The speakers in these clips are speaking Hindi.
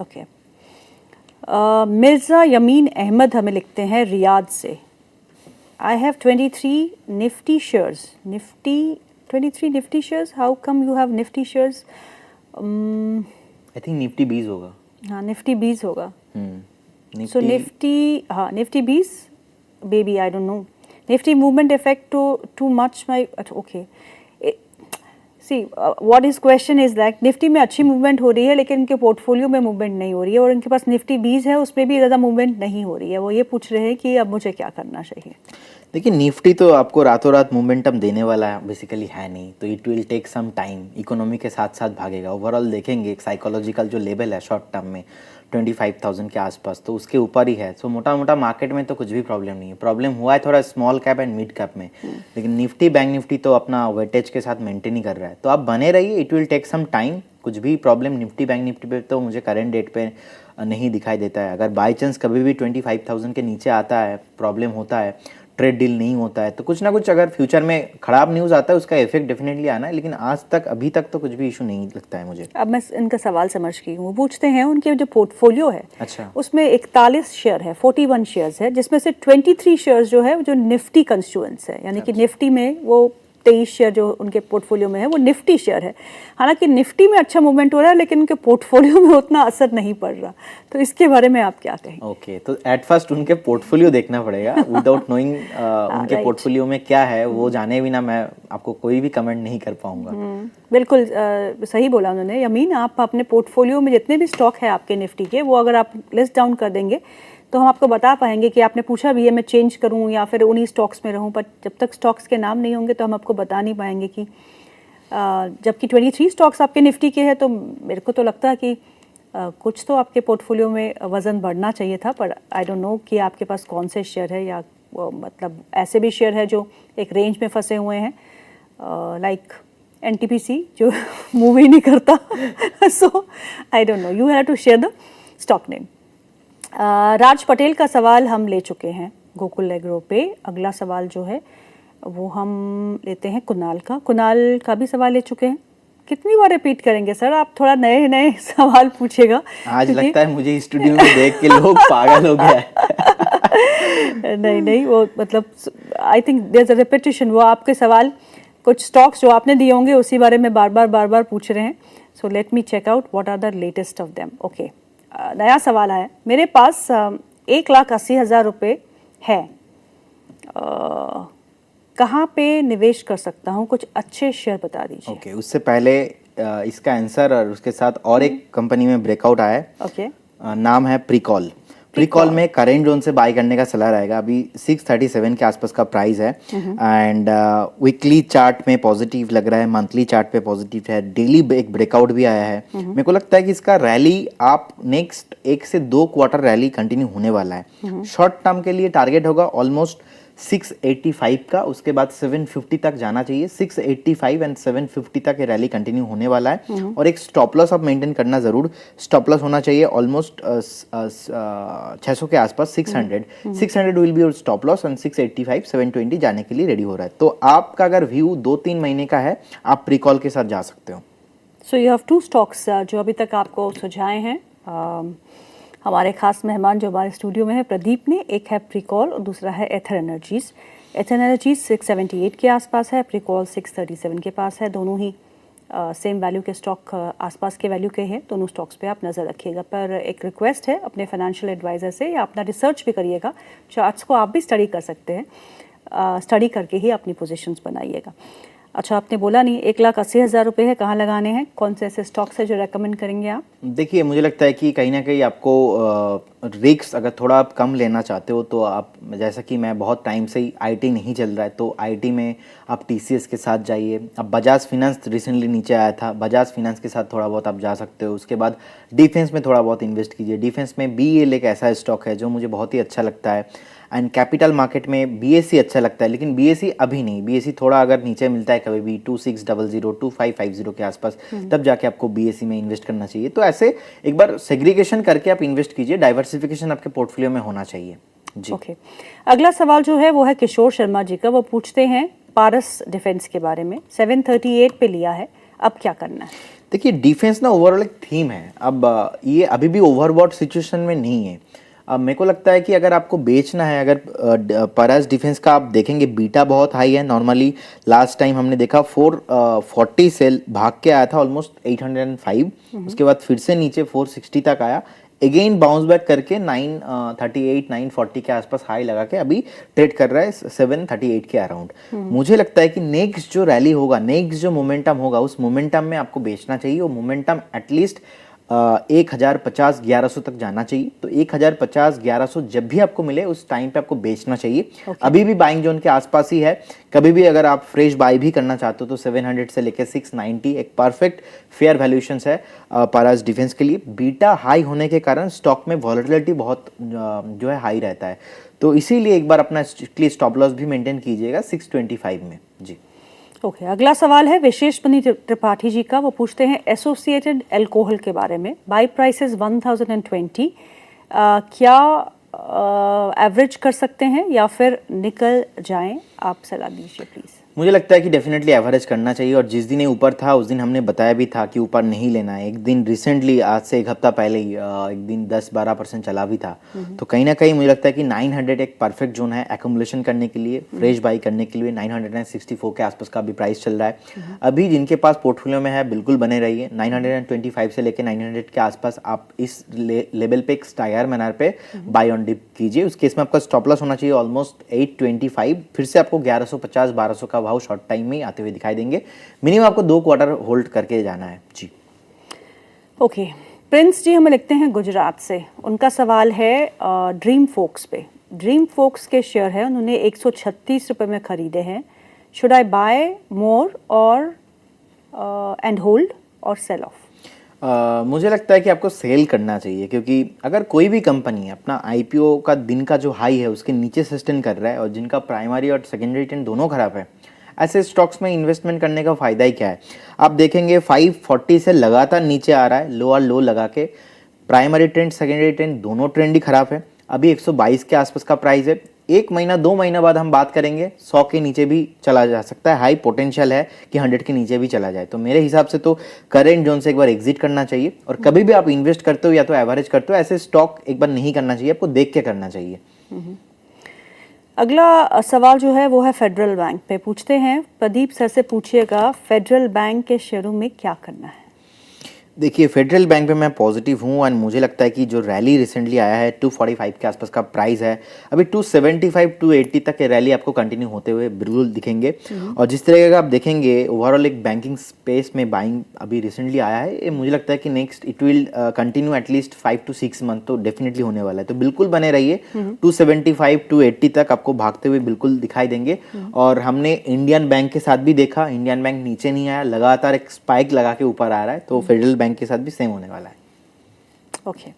ओके। मिर्ज़ा यमीन अहमद हमें लिखते हैं रियाद से। I have 23 Nifty shares. Nifty 23 Nifty shares, how come you have Nifty shares? I think Nifty 20 होगा। हाँ, निफ्टी 20 होगा। सो निफ्टी निफ्टी, हाँ Nifty 20 baby, I don't no Nifty movement effect too much my. Okay, see what is question is that Nifty में अच्छी मूवमेंट हो रही है लेकिन उनके पोर्टफोलियो में मूवमेंट नहीं हो रही है, और उनके पास निफ्टी 20 है उसमें भी ज़्यादा मूवमेंट नहीं हो रही है। वो ये पूछ रहे हैं कि अब मुझे क्या करना चाहिए। देखिए, निफ्टी तो आपको रातों रात मोमेंटम देने वाला बेसिकली है नहीं, तो it will take some time. Economy के साथ साथ भागेगा। ओवरऑल देखेंगे एक साइकोलॉजिकल जो लेवल है शॉर्ट टर्म में 25,000 के आसपास, तो उसके ऊपर ही है। सो मोटा मोटा मार्केट में तो कुछ भी प्रॉब्लम नहीं है। प्रॉब्लम हुआ है थोड़ा small cap and mid cap में, लेकिन निफ्टी बैंक निफ्टी तो अपना वेटेज के साथ मेंटेन ही कर रहा है। तो आप बने रहिए, it will take some time. कुछ भी प्रॉब्लम निफ्टी बैंक निफ्टी पे तो मुझे करेंट डेट पे नहीं दिखाई देता है। अगर बाई चांस कभी भी 25,000 के नीचे आता है, प्रॉब्लम होता है, ट्रेड डील नहीं होता है, तो कुछ ना कुछ अगर फ्यूचर में खराब न्यूज़ आता है उसका इफेक्ट डेफिनेटली आना है। लेकिन आज तक अभी तक तो कुछ भी इशू नहीं लगता है मुझे। अब मैं इनका सवाल समझ गई हूँ। वो पूछते हैं उनके जो पोर्टफोलियो है, अच्छा, उसमें 41 शेयर है, 41 शेयर्स है, जिसमें से 23 शेयर्स जो है जो निफ्टी कंस्टिट्यूएंट्स है, यानी कि निफ्टी में वो 23 शेयर जो उनके पोर्टफोलियो में है वो निफ्टी शेयर है। हालांकि निफ्टी में अच्छा मूवमेंट हो रहा है लेकिन उनके पोर्टफोलियो में उतना असर नहीं पड़ रहा। तो इसके बारे में आप क्या कहें? ओके, तो एट फर्स्ट उनके पोर्टफोलियो देखना पड़ेगा। विदाउट नोइंग उनके पोर्टफोलियो में क्या है, वो जाने बिना मैं आपको कोई भी कमेंट नहीं कर पाऊंगा। बिल्कुल सही बोला उन्होंने। यमीन, आप अपने पोर्टफोलियो में जितने भी स्टॉक है आपके निफ्टी के, वो अगर आप लिस्ट डाउन कर देंगे तो हम आपको बता पाएंगे कि आपने पूछा भी है मैं चेंज करूं या फिर उन्हीं स्टॉक्स में रहूं, पर जब तक स्टॉक्स के नाम नहीं होंगे तो हम आपको बता नहीं पाएंगे कि जबकि 23 स्टॉक्स आपके निफ्टी के हैं, तो मेरे को तो लगता है कि कुछ तो आपके पोर्टफोलियो में वज़न बढ़ना चाहिए था। पर आई डोंट नो कि आपके पास कौन से शेयर है, या मतलब ऐसे भी शेयर है जो एक रेंज में फंसे हुए हैं, लाइक NTPC जो मूव ही नहीं करता। So I don't know, you have to share the stock name. Raj Patel का सवाल हम ले चुके हैं गोकुल एग्रो पे। अगला सवाल जो है वो हम लेते हैं कुणाल का। कुणाल का भी सवाल ले चुके हैं। कितनी बार रिपीट करेंगे सर? आप थोड़ा नए नए सवाल पूछेगा। आज लगता है मुझे स्टूडियो में देख के लोग पागल हो गया है। नहीं, वो मतलब I think there is a repetition. वो आपके सवाल कुछ स्टॉक्स जो आपने दिए होंगे उसी बारे में बार बार पूछ रहे हैं। So let me check out what are the latest of them. Okay, नया सवाल है। मेरे पास 1,80,000 रुपये है, कहाँ पे निवेश कर सकता हूँ? कुछ अच्छे शेयर बता दीजिए। ओके, उससे पहले इसका आंसर और उसके साथ और एक कंपनी में ब्रेकआउट आया है। ओके, नाम है प्रीकॉल। प्रीकॉल में करेंट जोन से बाय करने का सलाह रहेगा। अभी 637 के आसपास का प्राइस है एंड वीकली चार्ट में पॉजिटिव लग रहा है, मंथली चार्ट पे पॉजिटिव है, डेली एक ब्रेकआउट भी आया है। मेरे को लगता है कि इसका रैली आप नेक्स्ट 1 से 2 क्वार्टर रैली कंटिन्यू होने वाला है। शॉर्ट टर्म के लिए टारगेट होगा ऑलमोस्ट 685 का, उसके बाद 750 तक जाना चाहिए। 685 एंड 750 तक ये रैली कंटिन्यू होने वाला है। और एक स्टॉप लॉस आप मेंटेन करना जरूर। स्टॉप लॉस होना चाहिए ऑलमोस्ट 600 के आसपास, 600 will be your stop loss and 685 720 जाने के लिए रेडी हो रहा है। तो आपका अगर व्यू 2-3 महीने का है, आप प्रीकॉल के साथ जा सकते हो। सो यू हैव 2 स्टॉक्स जो अभी तक आपको सुझाए हैं हमारे खास मेहमान जो हमारे स्टूडियो में है प्रदीप ने। एक है प्रीकॉल और दूसरा है एथर एनर्जीज। एथर एनर्जीज 678 के आसपास है, प्रीकॉल 637 के पास है। दोनों ही सेम वैल्यू के स्टॉक आसपास के वैल्यू के हैं। दोनों स्टॉक्स पे आप नज़र रखिएगा। पर एक रिक्वेस्ट है अपने फाइनेंशियल एडवाइज़र से, या अपना रिसर्च भी करिएगा। चार्ट्स को आप भी स्टडी कर सकते हैं, स्टडी करके ही अपनी पोजीशंस बनाइएगा। अच्छा, आपने बोला नहीं 1,80,000 रुपये है, कहाँ लगाने हैं? कौन से ऐसे स्टॉक्स है जो रेकमेंड करेंगे आप? देखिए, मुझे लगता है कि कहीं ना कहीं आपको रिस्क अगर थोड़ा आप कम लेना चाहते हो तो आप, जैसा कि मैं बहुत टाइम से ही आईटी नहीं चल रहा है, तो आईटी में आप टीसीएस के साथ जाइए। अब बजाज फिनेंस रिसेंटली नीचे आया था, बजाज फिनेंस के साथ थोड़ा बहुत आप जा सकते हो। उसके बाद डिफेंस में थोड़ा बहुत इन्वेस्ट कीजिए। डिफेंस में BEL एक ऐसा स्टॉक है जो मुझे बहुत ही अच्छा लगता है। एंड कैपिटल मार्केट में BSE अच्छा लगता है, लेकिन BSE अभी नहीं। BSE थोड़ा अगर नीचे मिलता है कभी भी 2600 2550 के आसपास, तब जाके आपको BSE में इन्वेस्ट करना चाहिए। तो ऐसे एक बार सेग्रीगेशन करके आप इन्वेस्ट कीजिए। डाइवर्सिफिकेशन आपके पोर्टफोलियो में होना चाहिए जी। ओके, अगला सवाल जो है वो है किशोर शर्मा जी का। वो पूछते हैं पारस डिफेंस के बारे में। 738 पे लिया है, अब क्या करना है? देखिए डिफेंस ना ओवरऑल एक थीम है। अब ये अभी भी ओवरबॉट सिचुएशन में नहीं है। अब मेरे को लगता है कि अगर आपको बेचना है, अगर परास डिफेंस का आप देखेंगे बीटा बहुत हाई है। नॉर्मली लास्ट टाइम हमने देखा 440 से भाग के आया था ऑलमोस्ट 805, उसके बाद फिर से नीचे 460 तक आया, अगेन बाउंस बैक करके 938 940 के आसपास हाई लगा के अभी ट्रेड कर रहा है 738 के अराउंड। मुझे लगता है कि नेक्स्ट जो रैली होगा, नेक्स्ट जो मोमेंटम होगा, उस मोमेंटम में आपको बेचना चाहिए। वो मोमेंटम एटलीस्ट 1050 1100 तक जाना चाहिए। तो 1050 1100 जब भी आपको मिले उस टाइम पे आपको बेचना चाहिए। अभी भी बाइंग जोन के आसपास ही है। कभी भी अगर आप फ्रेश बाय भी करना चाहते हो तो 700 से लेकर 690 एक परफेक्ट फेयर वैल्यूएशंस है पारास डिफेंस के लिए। बीटा हाई होने के कारण स्टॉक में वॉलेटिलिटी बहुत जो है हाई रहता है। तो इसीलिए एक बार अपना स्ट्रिक्टली स्टॉप लॉस भी मेंटेन कीजिएगा 625 में। जी ओके, अगला सवाल है विशेष बनी त्रिपाठी जी का। वो पूछते हैं एसोसिएटेड अल्कोहल के बारे में। बाय प्राइस इज 1020, क्या एवरेज कर सकते हैं या फिर निकल जाएं? आप सलाह दीजिए प्लीज़। मुझे लगता है कि डेफिनेटली एवरेज करना चाहिए। और जिस दिन ये ऊपर था उस दिन हमने बताया भी था कि ऊपर नहीं लेना है। एक दिन रिसेंटली आज से एक हफ्ता पहले ही एक दिन 10-12% चला भी था। तो कहीं ना कहीं मुझे लगता है कि 900 एक परफेक्ट जोन है एक्यूमुलेशन करने के लिए, फ्रेश बाई करने के लिए। 964 के आसपास का भी प्राइस चल रहा है। अभी जिनके पास पोर्टफोलियो में है बिल्कुल बने रहिए। 925 से लेकर 900 के आसपास आप इस लेवल पे एक स्टायर मैनर पे बाय ऑन डिप कीजिए। उस केस में आपका स्टॉप लॉस होना चाहिए ऑलमोस्ट 825। फिर से आपको 1150 1200 का भाव शॉर्ट टाइम में ही आते हुए दिखाई देंगे। मिनिमम आपको 2 क्वार्टर होल्ड करके जाना है। जी ओके, प्रिंस जी हमें लिखते हैं गुजरात से। उनका सवाल है ड्रीम फोक्स पे। ड्रीम फोक्स के शेयर है, उन्होंने 136 रुपये में खरीदे हैं। शुड आई बाय मोर और एंड होल्ड और सेल ऑफ? मुझे लगता है कि आपको सेल करना चाहिए, क्योंकि अगर कोई भी कंपनी अपना आईपीओ का दिन का जो हाई है उसके नीचे सस्टेन कर रहा है और जिनका प्राइमरी और सेकेंडरी ट्रेंड दोनों खराब है, ऐसे स्टॉक्स में इन्वेस्टमेंट करने का फायदा ही क्या है। आप देखेंगे 540 से लगातार नीचे आ रहा है, लो और लो लगा के। प्राइमरी ट्रेंड सेकेंडरी ट्रेंड दोनों ट्रेंड ही खराब है। अभी 122 के आसपास का प्राइस है। 1 महीना 2 महीना बाद हम बात करेंगे 100 के नीचे भी चला जा सकता है। हाई पोटेंशियल है कि 100 के नीचे भी चला जाए। तो मेरे हिसाब से तो करेंट जोन से एक बार एग्जिट करना चाहिए। और कभी भी आप इन्वेस्ट करते हो या तो एवरेज करते हो, ऐसे स्टॉक एक बार नहीं करना चाहिए, आपको देख के करना चाहिए। अगला सवाल जो है वो है फेडरल बैंक पे। पूछते हैं प्रदीप सर से पूछिएगा फेडरल बैंक के शेयरों में क्या करना है। देखिए फेडरल बैंक पे मैं पॉजिटिव हूँ एंड मुझे लगता है कि जो रैली रिसेंटली आया है 245 के आसपास का प्राइस है, अभी 275 280 तक के रैली आपको कंटिन्यू होते हुए बिल्कुल दिखेंगे। और जिस तरह का आप देखेंगे ओवरऑल एक बैंकिंग स्पेस में बाइंग अभी रिसेंटली आया है, ये मुझे लगता है कि next it will continue at least 5 to 6 month तो डेफिनेटली होने वाला है। तो बिल्कुल बने रहिए। 275 280 तक आपको भागते हुए बिल्कुल दिखाई देंगे। और हमने इंडियन बैंक के साथ भी देखा, इंडियन बैंक नीचे नहीं आया, लगातार एक स्पाइक लगा के ऊपर आ रहा है। तो फेडरल बैंक के साथ भी सेम होने वाला है। ओके,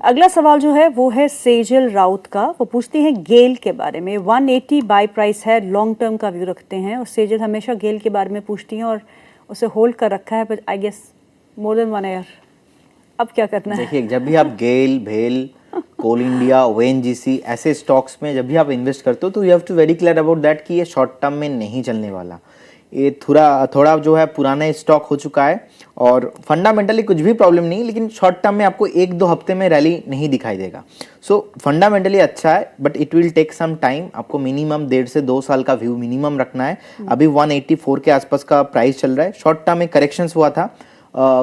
अगला सवाल जो है वो है सेजल राउत का। वो पूछती हैं गेल के बारे में। 180 बाय प्राइस है, लॉन्ग टर्म का व्यू रखते हैं। और सेजल हमेशा गेल के बारे में पूछती हैं और उसे होल्ड कर रखा है but I guess more than 1 year. अब क्या करना है? देखिए जब भी आप गेल, भेल, कोल इंडिया, ओएनजीसी ऐसे स्टॉक्स में जब भी आप इन्वेस्ट करते हो तो you have to very clear about that कि ये शॉर्ट टर्म में नहीं चलने वाला। ये थोड़ा जो है पुराना स्टॉक हो चुका है और फंडामेंटली कुछ भी प्रॉब्लम नहीं, लेकिन शॉर्ट टर्म में आपको 1-2 हफ्ते में रैली नहीं दिखाई देगा। सो फंडामेंटली अच्छा है but it will take some time. आपको मिनिमम 1.5 से 2 साल का व्यू मिनिमम रखना है। अभी 184 के आसपास का प्राइस चल रहा है। शॉर्ट टर्म में करेक्शंस हुआ था,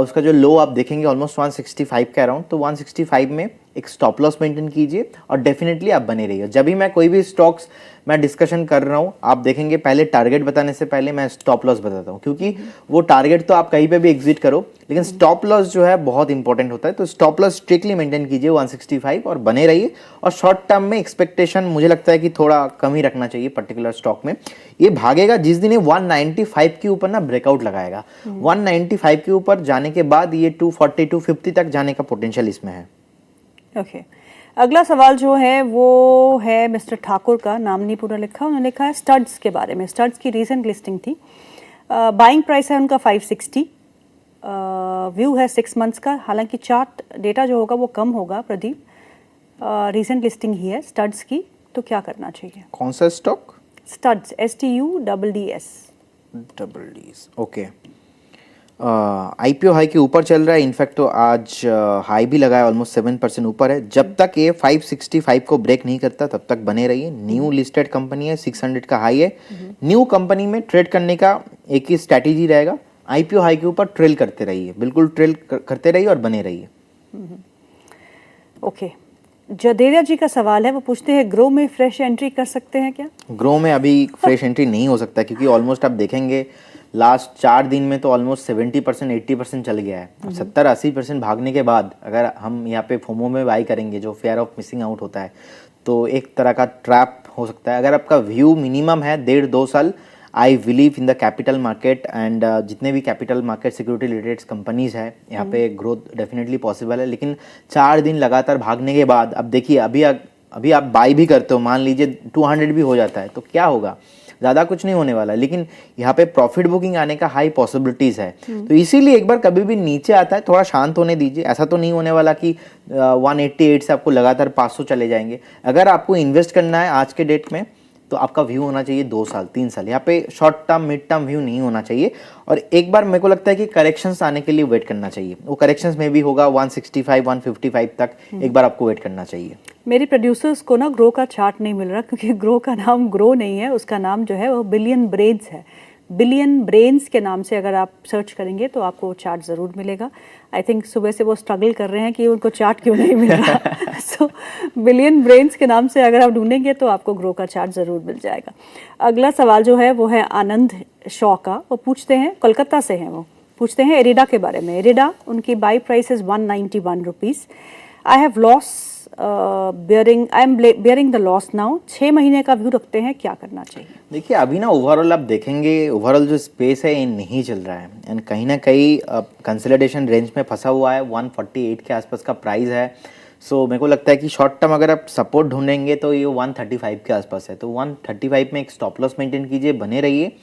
उसका जो लो आप देखेंगे ऑलमोस्ट 165 के अराउंड। तो 165 में एक स्टॉप लॉस मेंटेन कीजिए और डेफिनेटली आप बने रहिए। जब भी मैं कोई भी स्टॉक्स मैं डिस्कशन कर रहा हूँ, आप देखेंगे पहले टारगेट बताने से पहले मैं स्टॉप लॉस बताता हूँ, क्योंकि वो टारगेट तो आप कहीं पे भी एग्जिट करो लेकिन स्टॉप लॉस जो है बहुत इंपॉर्टेंट होता है। तो स्टॉप लॉस स्ट्रिक्टली मेंटेन कीजिए 165 और बने रहिए। और शॉर्ट टर्म में एक्सपेक्टेशन मुझे लगता है कि थोड़ा कम ही रखना चाहिए पर्टिकुलर स्टॉक में। ये भागेगा जिस दिन ये 195 के ऊपर ना ब्रेकआउट लगाएगा। 195 के ऊपर जाने के बाद ये 240 250 तक जाने का पोटेंशियल इसमें है। ओके, अगला सवाल जो है वो है मिस्टर ठाकुर का। नाम नहीं पूरा लिखा, उन्होंने लिखा है स्टड्स के बारे में। स्टड्स की रीसेंट लिस्टिंग थी। बाइंग प्राइस है उनका 560। व्यू है 6 मंथ्स का। हालांकि चार्ट डेटा जो होगा वो कम होगा प्रदीप। रीसेंट लिस्टिंग ही है स्टड्स की, तो क्या करना चाहिए? कौन सा stock? Studs, STUDDS। Okay. IPO high के ऊपर चल रहा है, इनफैक्ट तो आज हाई भी लगा है, ऑलमोस्ट 7% ऊपर है। जब तक ये 565 को ब्रेक नहीं करता तब तक बने रहिए। न्यू लिस्टेड कंपनी है, 600 का हाई है। न्यू कंपनी में ट्रेड करने का एक ही स्ट्रैटेजी रहेगा, आईपीओ हाई के ऊपर ट्रेल करते रहिए, बिल्कुल ट्रेल करते रहिए और बने रहिए। ओके, जडेजा जी का सवाल है, वो पूछते हैं ग्रो में फ्रेश एंट्री कर सकते हैं क्या? ग्रो में अभी फ्रेश एंट्री नहीं हो सकता, क्योंकि ऑलमोस्ट आप देखेंगे लास्ट 4 दिन में तो ऑलमोस्ट 70% 80% चल गया है। 70-80% भागने के बाद अगर हम यहाँ पे फोमो में बाई करेंगे, जो फेयर ऑफ मिसिंग आउट होता है, तो एक तरह का ट्रैप हो सकता है। अगर आपका व्यू मिनिमम है 1.5-2 साल, I believe in the capital market and जितने भी capital market security related companies है, यहाँ पे ग्रोथ डेफिनेटली पॉसिबल है। लेकिन 4 दिन लगातार भागने के बाद अब देखिए, अभी आप बाई भी करते हो, मान लीजिए 200 भी हो जाता है, तो क्या होगा? ज़्यादा कुछ नहीं होने वाला, लेकिन यहाँ पे प्रॉफिट बुकिंग आने का हाई पॉसिबिलिटीज़ है। तो इसीलिए एक बार कभी भी नीचे आता है थोड़ा शांत होने दीजिए। ऐसा तो नहीं होने वाला कि 188 से आपको लगातार 500 चले जाएंगे। अगर आपको इन्वेस्ट करना है आज के डेट में, तो आपका व्यू होना चाहिए 2 साल 3 साल। यहाँ पे short term mid term view नहीं होना चाहिए। और एक बार मेरे को लगता है कि करेक्शंस आने के लिए वेट करना चाहिए। वो करेक्शंस में भी होगा 165 155 तक, एक बार आपको वेट करना चाहिए। मेरी प्रोड्यूसर्स को ना ग्रो का चार्ट नहीं मिल रहा, क्योंकि ग्रो का नाम ग्रो नहीं है, उसका नाम जो है वो बिलियन ब्रेन्स है। बिलियन ब्रेन्स के नाम से अगर आप सर्च करेंगे तो आपको चार्ट ज़रूर मिलेगा। आई थिंक सुबह से वो स्ट्रगल कर रहे हैं कि उनको चार्ट क्यों नहीं मिल रहा। सो बिलियन ब्रेन्स के नाम से अगर आप ढूंढेंगे तो आपको ग्रो का चार्ट ज़रूर मिल जाएगा। अगला सवाल जो है वो है आनंद शॉ का। वो पूछते हैं, कोलकाता से हैं, वो पूछते हैं एरिडा के बारे में। एरिडा, उनकी by price is 191 rupees. I have loss I am bearing the loss now. 6 महीने का व्यू रखते हैं, क्या करना चाहिए? देखिए, अभी ना ओवरऑल आप देखेंगे, ओवरऑल जो स्पेस है ये नहीं चल रहा है एंड कहीं ना कहीं कंसोलिडेशन रेंज में फंसा हुआ है। 148 के आसपास का प्राइस है। सो मेरे को लगता है कि शॉर्ट टर्म अगर आप सपोर्ट ढूंढेंगे तो ये 135 के आसपास है। तो 135 में एक स्टॉप लॉस मेंटेन कीजिए, बने रहिए।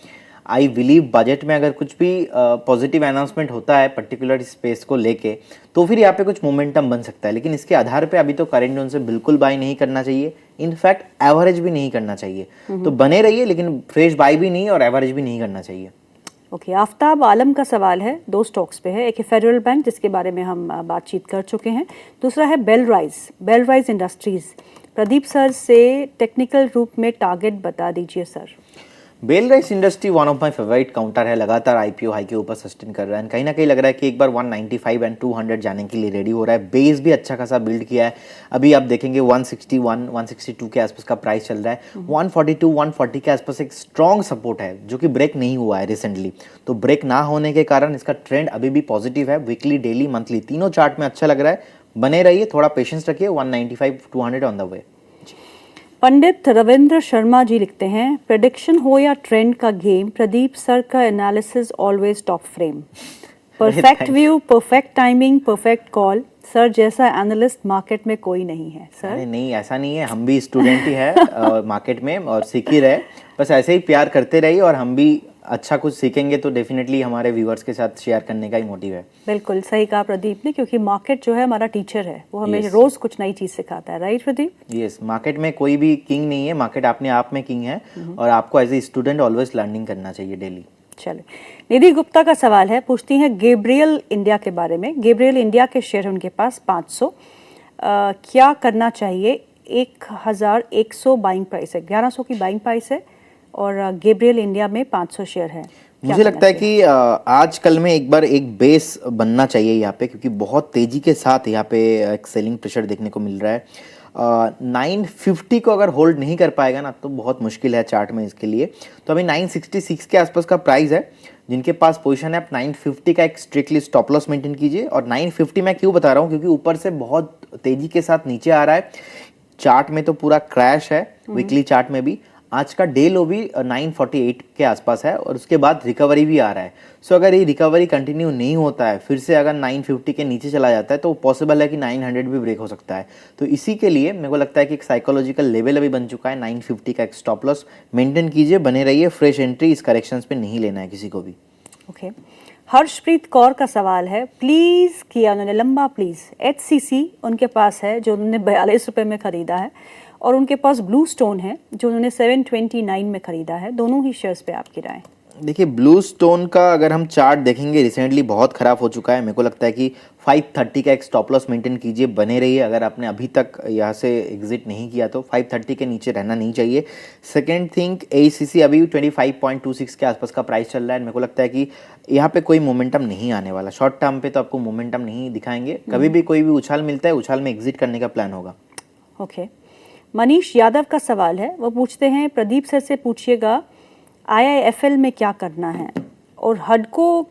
आई बिलीव बजट में अगर कुछ भी पॉजिटिव अनाउंसमेंट होता है पर्टिकुलर स्पेस को लेके, तो फिर यहाँ पे कुछ मोमेंटम बन सकता है। लेकिन इसके आधार पे अभी तो करेंट जोन से बिल्कुल बाई नहीं करना चाहिए, इनफैक्ट एवरेज भी नहीं करना चाहिए। तो बने रहिए, लेकिन फ्रेश बाई भी नहीं और एवरेज भी नहीं करना चाहिए। ओके, आफ्ताब आलम का सवाल है, 2 स्टॉक्स पे है। एक है फेडरल बैंक, जिसके बारे में हम बातचीत कर चुके हैं। दूसरा है बेलराइज इंडस्ट्रीज। प्रदीप सर से टेक्निकल रूप में टारगेट बता दीजिए sir. Belrise industry one of my favourite counter है, लगातार आईपीओ हाई के ऊपर सस्टेन कर रहा है। कहीं ना कहीं लग रहा है कि एक बार 195 एंड 200 जाने के लिए रेडी हो रहा है। बेस भी अच्छा खासा बिल्ड किया है। अभी आप देखेंगे 161 162 के आसपास का प्राइस चल रहा है। 142 140 के आसपास एक स्ट्रॉन्ग सपोर्ट है, जो कि ब्रेक नहीं हुआ है रिसेंटली। तो ब्रेक ना होने के कारण इसका ट्रेंड अभी भी पॉजिटिव है। वीकली, डेली, मंथली तीनों चार्ट में अच्छा लग रहा है। बने रहिए, थोड़ा पेशेंस रखिए। 195 200 ऑन द वे। पंडित रविंद्र शर्मा जी लिखते हैं, प्रेडिक्शन हो या ट्रेंड का गेम, प्रदीप सर का analysis always top frame. Perfect view, perfect timing, perfect call. Sir जैसा एनालिस्ट मार्केट में कोई नहीं है सर। अरे नहीं, ऐसा नहीं है, हम भी स्टूडेंट ही है मार्केट में और सीख ही रहे। बस ऐसे ही प्यार करते रहिए और हम भी अच्छा कुछ सीखेंगे तो डेफिनेटली हमारे व्यूअर्स के साथ शेयर करने का ही मोटिव है। बिल्कुल सही कहा प्रदीप ने, क्योंकि मार्केट जो है हमारा टीचर है, वो हमें रोज कुछ नई चीज सिखाता है। राइट प्रदीप? यस, मार्केट में कोई भी किंग नहीं है, मार्केट अपने आप में किंग है और आपको as a student always learning करना चाहिए डेली। चले, निधि गुप्ता का सवाल है, पूछती हैं गैब्रियल इंडिया के बारे में। गैब्रियल इंडिया के शेयर उनके पास 500, क्या करना चाहिए? 1100 बाइंग प्राइस है, 1100 की बाइंग प्राइस है और गैब्रियल इंडिया में 500 शेयर है। मुझे लगता है कि आजकल में एक बार एक बेस बनना चाहिए यहाँ पे, क्योंकि बहुत तेजी के साथ यहाँ पे एक सेलिंग प्रेशर देखने को मिल रहा है। 950 को अगर होल्ड नहीं कर पाएगा ना तो बहुत मुश्किल है चार्ट में इसके लिए। तो अभी 966 के आसपास का प्राइस है। जिनके पास पोजीशन है, आप 950 का एक स्ट्रिक्टली स्टॉप लॉस मेंटेन कीजिए। और 950 मैं क्यों बता रहा हूँ, क्योंकि ऊपर से बहुत तेजी के साथ नीचे आ रहा है। चार्ट में तो पूरा क्रैश है, वीकली चार्ट में भी। आज का डे लो भी 948 के आसपास है और उसके बाद रिकवरी भी आ रहा है। सो अगर ये रिकवरी कंटिन्यू नहीं होता है, फिर से अगर 950 के नीचे चला जाता है, तो पॉसिबल है कि 900 भी ब्रेक हो सकता है। तो इसी के लिए मेरे को लगता है कि एक साइकोलॉजिकल लेवल अभी बन चुका है। 950 का एक स्टॉप लॉस मेंटेन कीजिए, बने रहिए। फ्रेश एंट्री इस करेक्शंस पे नहीं लेना है किसी को भी। ओके, हर्षप्रीत कौर का सवाल है, प्लीज किया उन्होंने लंबा प्लीज। HCC उनके पास है, जो उन्होंने 42 रुपये में खरीदा है, और उनके पास ब्लू स्टोन है जो उन्होंने 729 में खरीदा है। दोनों ही शेयर्स पे आपकी राय? देखिए ब्लू स्टोन का अगर हम चार्ट देखेंगे रिसेंटली बहुत खराब हो चुका है। मेरे को लगता है कि 530 का एक स्टॉप लॉस मेंटेन कीजिए, बने रहिए। अगर आपने अभी तक यहाँ से एग्जिट नहीं किया तो 530 के नीचे रहना नहीं चाहिए। सेकंड थिंग, एसीसी अभी 25.26 के आसपास का प्राइस चल रहा है। मेरे को लगता है कि यहाँ पे कोई मोमेंटम नहीं आने वाला। शॉर्ट टर्म पे तो आपको मोमेंटम नहीं दिखाएंगे। कभी भी कोई भी उछाल मिलता है, उछाल में एग्जिट करने का प्लान होगा। ओके, मनीष यादव का सवाल है, वो पूछते हैं प्रदीप सर से पूछिएगा IIFL में क्या करना है और हडको